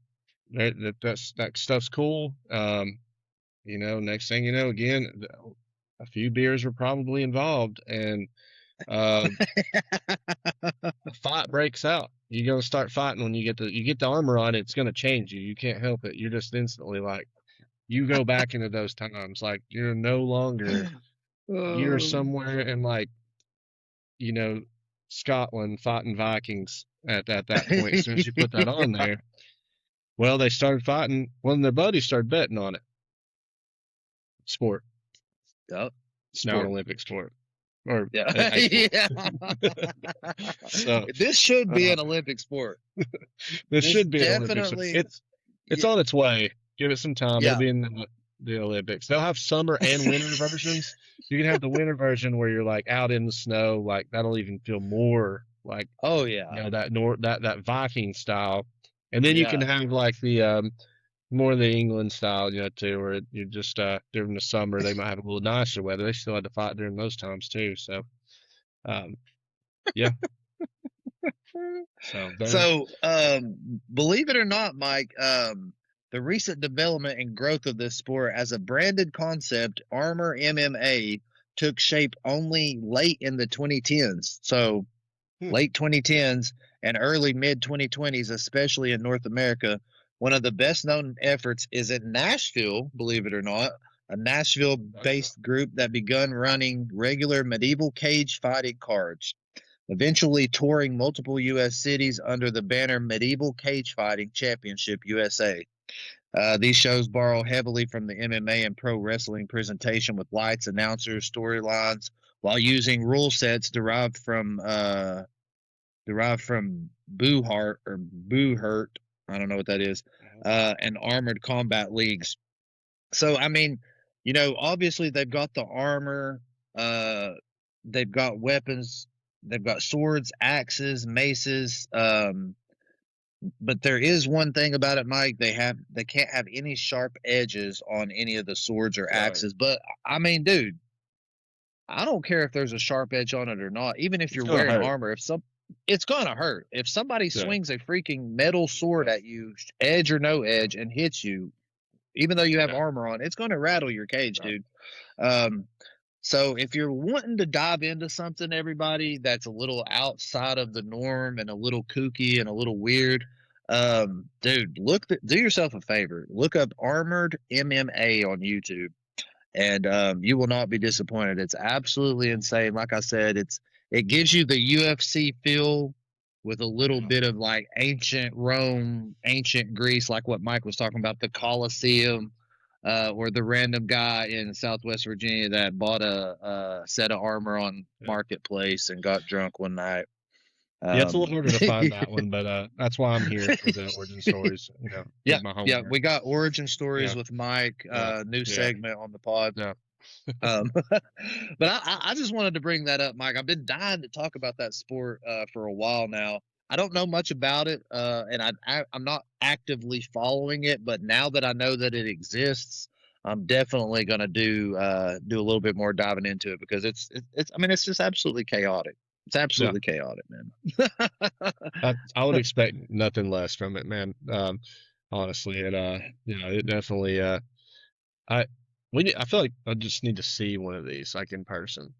that stuff's cool. Next thing you know, again, a few beers were probably involved, and uh, a fight breaks out. You're gonna start fighting when you get the armor on. It's gonna change you. You can't help it. You're just instantly like you go back into those times. Like you're no longer you're Um, somewhere in like you know Scotland fighting Vikings at that point. As soon as you put that on there, well, they started fighting. Well, their buddies started betting on it. Sport. yep. It's now an Sport. Olympic sport or Yeah. a sport. Yeah. So This should be uh, an Olympic sport. this This should be an Olympics. definitely, It's yeah, on its way. Give it some time. It'll yeah. be in the Olympics. They'll have summer and winter versions. You can have the winter version where you're like out in the snow, like that'll even feel more like Oh yeah. that Viking style. And then you can Yeah. have like the more the England style, too, where you just during the summer they might have a little nicer weather. They still had to fight during those times too. So um, yeah. So there. So, believe it or not, Mike, the recent development and growth of this sport as a branded concept, Armor MMA, took shape only late in the 2010s. So late 2010s and early mid 2020s, especially in North America. One of the best known efforts is in Nashville, believe it or not, a Nashville based group that begun running regular medieval cage fighting cards, eventually touring multiple U.S. cities under the banner Medieval Cage Fighting Championship USA. These shows borrow heavily from the MMA and pro wrestling presentation with lights, announcers, storylines, while using rule sets derived from Boo Heart or Boo Hurt. I don't know what that is. And armored combat leagues. So I mean, obviously they've got the armor, uh, they've got weapons, they've got swords, axes, maces. But there is one thing about it, Mike. They can't have any sharp edges on any of the swords or axes. Right. But I mean, dude, I don't care if there's a sharp edge on it or not. Even if you're wearing armor, it's gonna hurt. If somebody swings a freaking metal sword at you, edge or no edge, and hits you, even though you have armor on, it's gonna rattle your cage, dude. So if you're wanting to dive into something, everybody, that's a little outside of the norm and a little kooky and a little weird, dude, do yourself a favor. Look up Armored MMA on YouTube, and you will not be disappointed. It's absolutely insane. Like I said, it gives you the UFC feel with a little bit of like ancient Rome, ancient Greece, like what Mike was talking about, the Colosseum, or the random guy in Southwest Virginia that bought a set of armor on Marketplace and got drunk one night. Yeah, it's a little harder to find that one, but that's why I'm here for the origin stories. Yeah, we got origin stories with Mike. New segment on the pod. Yeah. But I just wanted to bring that up, Mike. I've been dying to talk about that sport for a while now. I don't know much about it, and I'm not actively following it. But now that I know that it exists, I'm definitely going to do a little bit more diving into it, because it's I mean, it's just absolutely chaotic. It's absolutely chaotic, man. I would expect nothing less from it, man. Honestly, and it definitely. I I feel like I just need to see one of these, like, in person.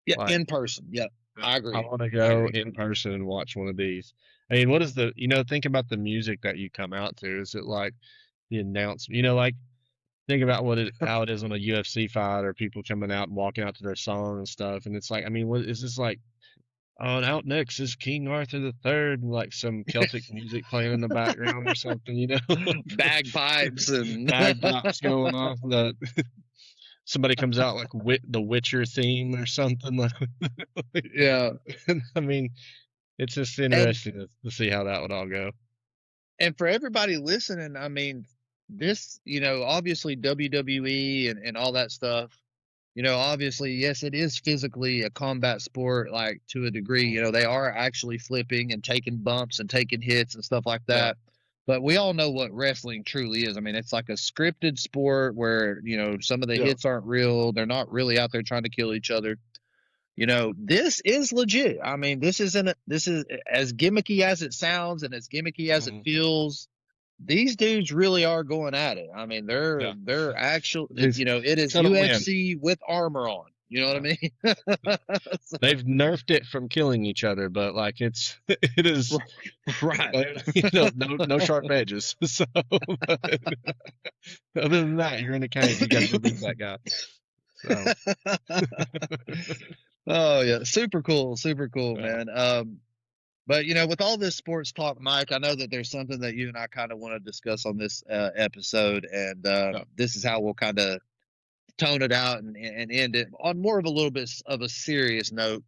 Yeah, Like, in person. Yeah, I agree. I want to go in person and watch one of these. I mean, what is think about the music that you come out to. Is it like the announcement? Like, think about how it is on a UFC fight, or people coming out and walking out to their song and stuff. And it's like, I mean, what is this like? Oh, and out next is King Arthur the Third, and like some Celtic music playing in the background or something, bagpipes and bagpipes going off. Somebody comes out like the Witcher theme or something like. Yeah. I mean, it's just interesting to see how that would all go. And for everybody listening, I mean, this, obviously WWE and all that stuff, obviously, yes, it is physically a combat sport, like, to a degree. They are actually flipping and taking bumps and taking hits and stuff like that. Yeah. But we all know what wrestling truly is. I mean, it's like a scripted sport where, some of the hits aren't real. They're not really out there trying to kill each other. This is legit. I mean, this is as gimmicky as it sounds and as gimmicky as it feels. These dudes really are going at it. I mean, they're actual. It is UFC with armor on. You know what I mean? They've nerfed it from killing each other, but like it is right. No sharp edges. So, other than that, you're in a cage. You got to beat that guy. So. Oh yeah, super cool, man. But with all this sports talk, Mike, I know that there's something that you and I kind of want to discuss on this episode, and this is how we'll kind of tone it out and end it on more of a little bit of a serious note.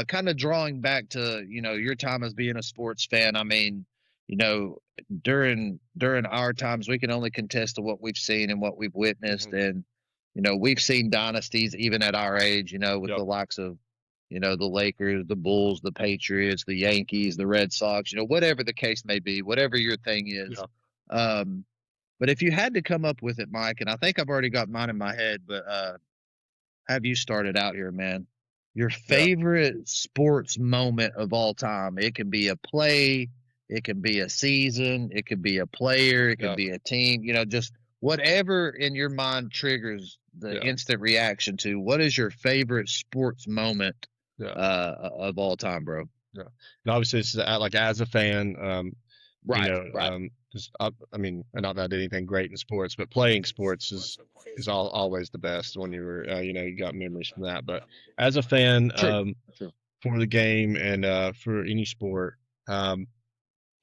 Kind of drawing back to your time as being a sports fan. I mean, during our times, we can only contest to what we've seen and what we've witnessed, and we've seen dynasties even at our age. With the likes of the Lakers, the Bulls, the Patriots, the Yankees, the Red Sox, whatever the case may be, whatever your thing is. Yeah. But if you had to come up with it, Mike, and I think I've already got mine in my head, but have you started out here, man? Your favorite sports moment of all time. It can be a play, It could be a season, it could be a player, it could Yeah, be a team, just whatever in your mind triggers the yeah, instant reaction to what is your favorite sports moment yeah, of all time, bro. yeah. And obviously, it's like as a fan, Right, right. 'cause I mean, not that I did anything great in sports, but playing sports is always the best when you were, you got memories from that. But as a fan, True. True. for the game and for any sport, um,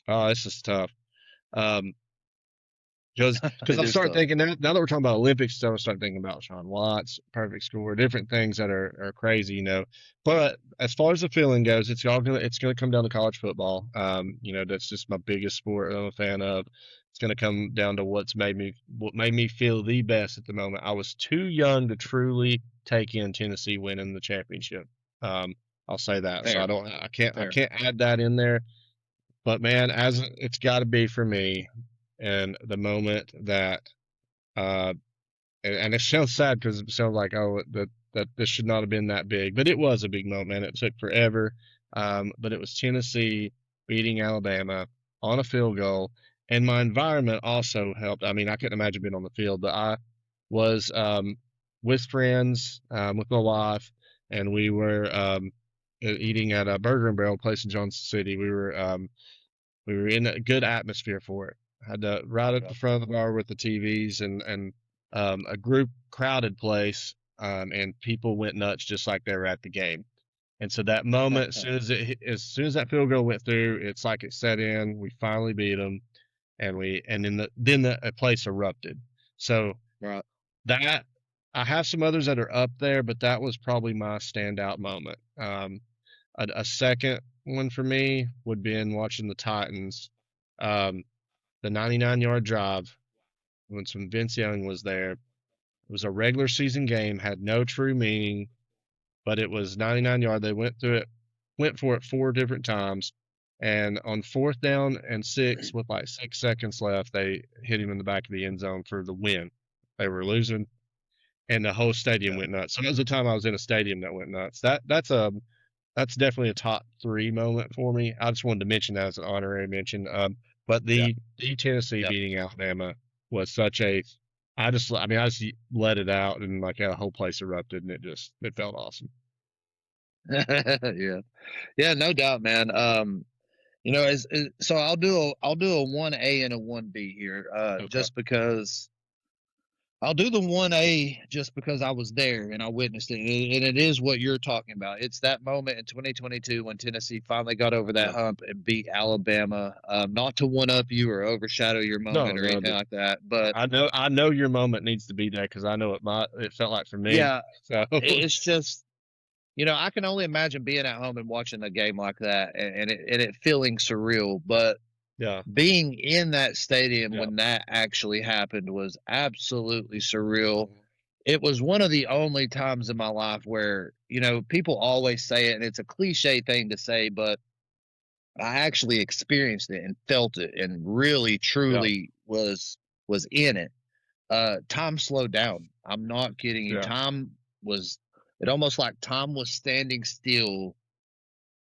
oh, this is tough. Um, because It I'm is starting tough. thinking now that we're talking about Olympics stuff, I'm starting thinking about Sean Watts, perfect score, different things that are crazy, But as far as the feeling goes, it's gonna come down to college football. That's just my biggest sport I'm a fan of. It's gonna come down to what made me feel the best at the moment. I was too young to truly take in Tennessee winning the championship. Um, I'll say that. So Fair. I Fair. can't add that in there. But man, as it's got to be for me, and the moment that uh, and it sounds sad because it sounds like that this should not have been that big, but it was a big moment. Man. It took forever, but it was Tennessee beating Alabama on a field goal, and my environment also helped. I mean, I couldn't imagine being on the field, but I was with friends, with my wife, and we were eating at a Burger and Barrel place in Johnson City. We were in a good atmosphere for it. Had right at Yeah. the front of the bar with the TVs and a group crowded place, and people went nuts just like they were at the game. And so that moment, as soon as that field goal went through, it's like it set in. We finally beat them, and then the place erupted. So Right. that I have some others that are up there, but that was probably my standout moment. A second one for me would be in watching the Titans, um, the 99-yard drive when Vince Young was there. It was a regular season game, had no true meaning, but it was 99 yard. They went for it four different times, and on fourth down and six with like 6 seconds left, they hit him in the back of the end zone for the win. They were losing, and the whole stadium Yeah. went nuts. So that was the time I was in a stadium that went nuts. That's definitely a top three moment for me. I just wanted to mention that as an honorary mention. But Yeah. the Tennessee Yeah. beating Alabama was such a I just let it out and like a whole place erupted and it felt awesome. Yeah. Yeah, no doubt, man. So I'll do a 1A and a 1B here, Okay. just because I'll do the 1A just because I was there and I witnessed it, and it is what you're talking about. It's that moment in 2022 when Tennessee finally got over that Yeah. hump and beat Alabama. Not to one up you or overshadow your No, moment or no. anything like that, but I know your moment needs to be there because I know it felt like for me. yeah, So it's just I can only imagine being at home and watching a game like that, and it feeling surreal. But yeah, being in that stadium yeah, when that actually happened was absolutely surreal. mhm, It was one of the only times in my life where, people always say it, and it's a cliche thing to say, but I actually experienced it and felt it and really yeah, truly was in it. Time slowed down. I'm not kidding you. yeah. Time was it almost like time was standing still,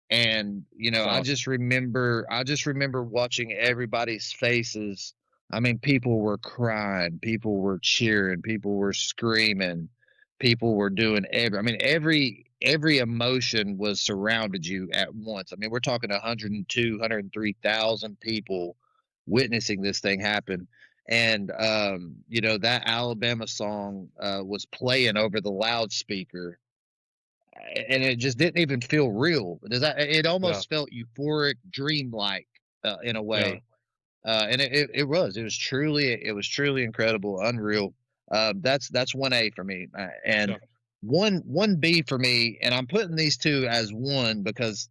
and It's awesome. I just remember watching everybody's faces. I mean, people were crying, people were cheering, people were screaming, people were doing every emotion was surrounded you at once. I mean, we're talking 102 103,000 people witnessing this thing happen. And that Alabama song was playing over the loudspeaker, and it just didn't even feel real. It Yeah, almost felt euphoric, dreamlike, in a yeah, way. And it was truly incredible, unreal. That's 1A for me, and yeah, one B for me. And I'm putting these two as one because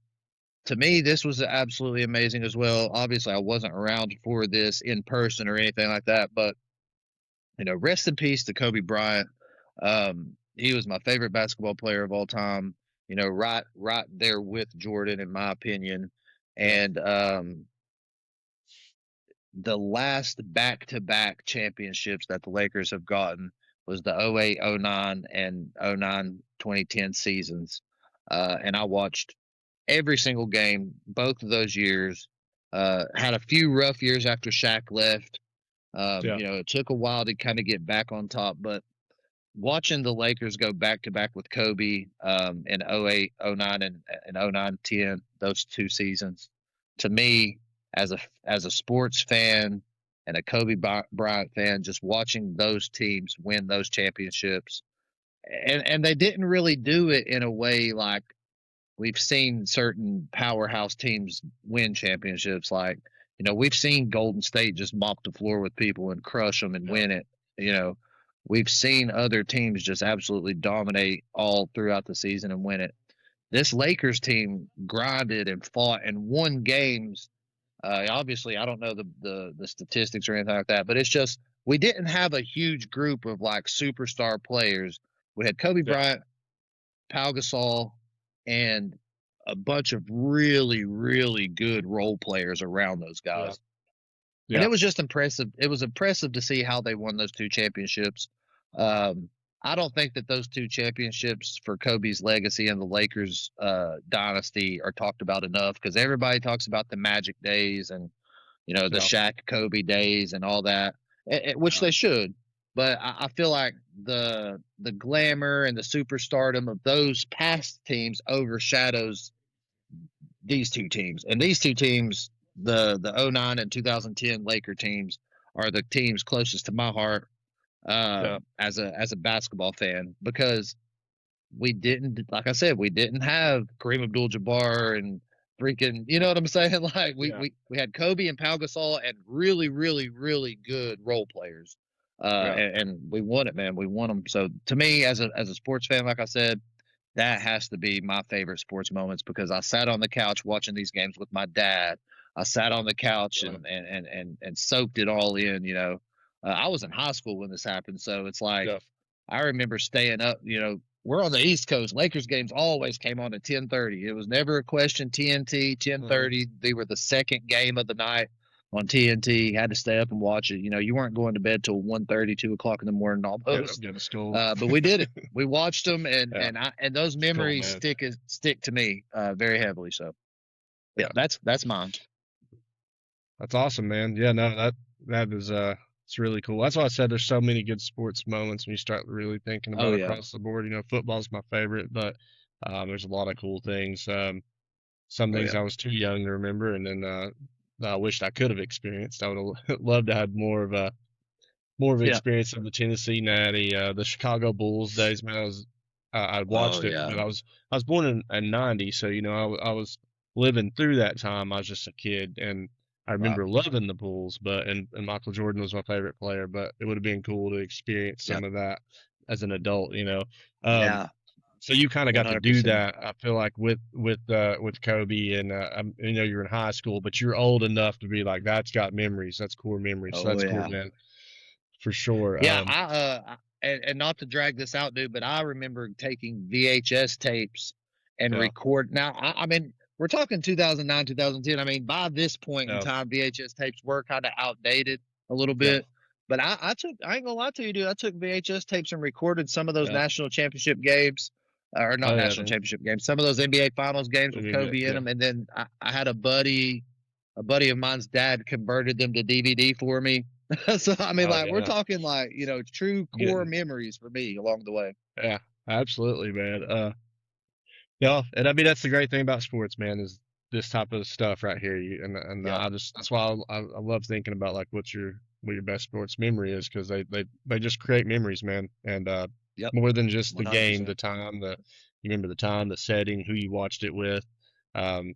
to me this was absolutely amazing as well. Obviously, I wasn't around for this in person or anything like that, but rest in peace to Kobe Bryant. He was my favorite basketball player of all time. Right there with Jordan, in my opinion. yeah, And the last back-to-back championships that the Lakers have gotten was the 08, 09, and 09 2010 seasons. And I watched every single game both of those years. Had a few rough years after Shaq left. Yeah. It took a while to kind of get back on top, but watching the Lakers go back to back with Kobe in '08, '09, and '09, '10, those 2 seasons, to me, as a sports fan and a Kobe Bryant fan, just watching those teams win those championships, and they didn't really do it in a way like we've seen certain powerhouse teams win championships. Like, we've seen Golden State just mop the floor with people and crush them and Yeah. win it. You know, we've seen other teams just absolutely dominate all throughout the season and win it. This Lakers team grinded and fought and won games. Obviously, I don't know the statistics or anything like that, but it's just we didn't have a huge group of like superstar players. We had Kobe Yeah. Bryant, Pau Gasol, and a bunch of really, really good role players around those Yeah. guys. And Yeah. it was just impressive. It was impressive to see how they won those 2 championships. Um, I don't think that those 2 championships for Kobe's legacy and the Lakers dynasty are talked about enough because everybody talks about the Magic days and the Yeah. Shaq Kobe days and all that, which Yeah. they should. But I feel like the glamour and the superstardom of those past teams overshadows these 2 teams. And these 2 teams, the '09 and 2010 Laker teams, are the teams closest to my heart Yeah. as a basketball fan because we didn't, like I said, we didn't have Kareem Abdul-Jabbar and freaking, you know what I'm saying? Like Yeah. we had Kobe and Pau Gasol and really, really, really good role players. Yeah. And we won it, man. We won them. So to me, as a sports fan, like I said, that has to be my favorite sports moments because I sat on the couch watching these games with my dad. I sat on the couch Yeah. and soaked it all in. I was in high school when this happened, so it's like Yeah. I remember staying up. We're on the East Coast. Lakers games always came on at 10:30. It was never a question. TNT 10:30. They were the second game of the night on TNT. Had to stay up and watch it. You weren't going to bed till 1:30, 2 o'clock in the morning almost. Get to school. But we did it. We watched them, and Yeah. and those It's cool, memories man. stick to me very heavily. So yeah, Yeah. that's mine. That's awesome, man. Yeah, no, that is it's really cool. That's why I said there's so many good sports moments when you start really thinking Oh about yeah, across the board. Football's my favorite, but there's a lot of cool things. Some oh things yeah, I was too young to remember, and then that I wished I could have experienced. I would have loved to have more of an yeah. experience of the Tennessee Natty, the Chicago Bulls days. Man, I Oh watched it, yeah, but I was born in '90, so I was living through that time. I was just a kid, and I right. remember loving the Bulls, and Michael Jordan was my favorite player. But it would have been cool to experience Yep. some of that as an adult. Um, Yeah, so you kind of got to do 100%. that. I feel like with Kobe, and you're in high school, but you're old enough to be like that's got memories. That's core memories. So Oh that's cool, yeah. man, for sure. Yeah, and not to drag this out, dude, but I remember taking VHS tapes and Yeah, record. Now, I mean, we're talking 2009, 2010. I mean, by this point in yeah, time, VHS tapes were kind of outdated a little yeah, bit. But I ain't gonna lie to you, dude. I took VHS tapes and recorded some of those yeah. national championship games, or Oh not yeah, national man. championship games, some of those NBA Finals games with Maybe, Kobe in yeah. them. And then I had a buddy of mine's dad converted them to DVD for me. So I mean, Oh like we're yeah. talking like true core Getting memories for me along the way. yeah, absolutely, man. Yeah, and I mean that's the great thing about sports, man, is this type of stuff right here. And Yep. I just that's why I love thinking about like what your best sports memory is because they just create memories, man. And Yep. more than just the game, 100%. the time, you remember the time, the setting, who you watched it with.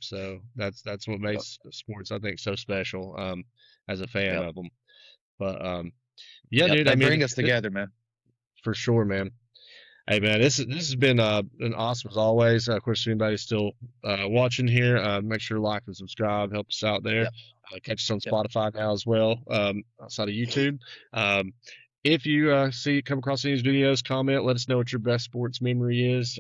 So that's what Yep. makes sports I think so special. As a fan Yep. of them. But yeah, Yep. dude. They I mean, bring us together, man. for sure, man. Hey man, this has been awesome as always. Of course, if anybody's still watching here, make sure to like and subscribe. Help us out there. Yep. Catch us on Yep. Spotify now as well, outside of YouTube. Um, if you come across any of these videos, comment. Let us know what your best sports memory is.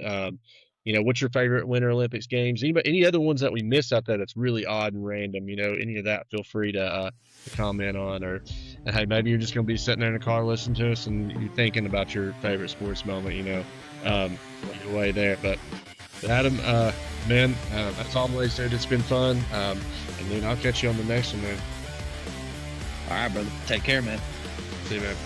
What's your favorite Winter Olympics games? Any other ones that we missed out there that's really odd and random? Any of that? Feel free to comment on. Or hey, maybe you're just gonna be sitting there in the car listening to us and you're thinking about your favorite sports moment. Either way there. But Adam, Man, as always, dude, it's been fun. And then I'll catch you on the next one, man. All right, brother. Take care, man. See you, man.